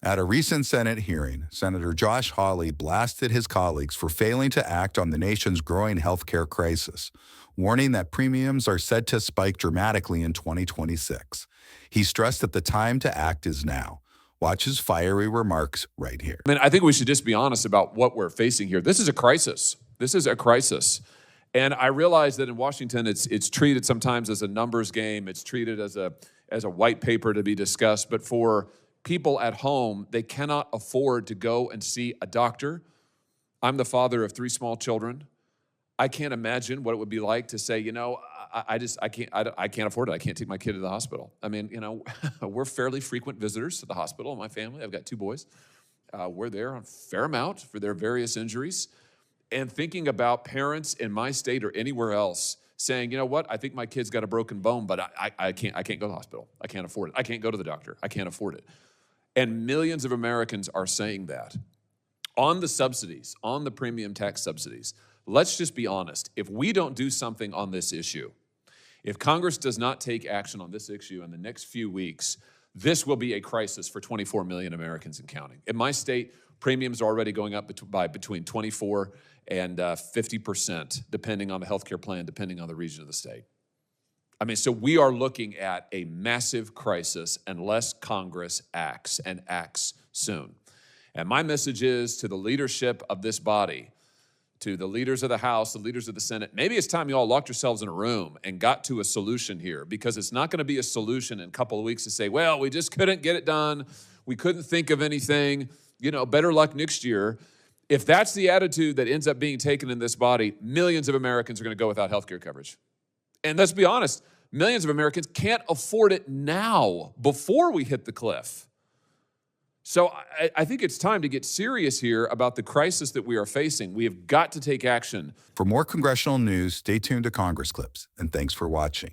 At a recent Senate hearing, Senator Josh Hawley blasted his colleagues for failing to act on the nation's growing healthcare crisis, warning that premiums are set to spike dramatically in 2026. He stressed that the time to act is now. Watch his fiery remarks right here. I mean, I think we should just be honest about what we're facing here. This is a crisis. This is a crisis. And I realize that in Washington, it's treated sometimes as a numbers game. It's treated as a white paper to be discussed. But for people at home, they cannot afford to go and see a doctor. I'm the father of 3 small children. I can't imagine what it would be like to say, I can't afford it. I can't take my kid to the hospital. I mean, we're fairly frequent visitors to the hospital. My family, I've got 2 boys. We're there a fair amount for their various injuries. And thinking about parents in my state or anywhere else saying, you know what, I think my kid's got a broken bone, but I can't go to the hospital. I can't afford it. I can't go to the doctor. I can't afford it. And millions of Americans are saying that. On the subsidies, on the premium tax subsidies, let's just be honest. If we don't do something on this issue, if Congress does not take action on this issue in the next few weeks, this will be a crisis for 24 million Americans and counting. In my state, premiums are already going up by between 24 and 50%, depending on the healthcare plan, depending on the region of the state. I mean, so we are looking at a massive crisis unless Congress acts and acts soon. And my message is to the leadership of this body, to the leaders of the House, the leaders of the Senate, maybe it's time you all locked yourselves in a room and got to a solution here, because it's not going to be a solution in a couple of weeks to say, well, we just couldn't get it done. We couldn't think of anything, better luck next year. If that's the attitude that ends up being taken in this body, millions of Americans are going to go without health care coverage. And let's be honest, millions of Americans can't afford it now before we hit the cliff. So I think it's time to get serious here about the crisis that we are facing. We have got to take action. For more congressional news, stay tuned to Congress Clips, and thanks for watching.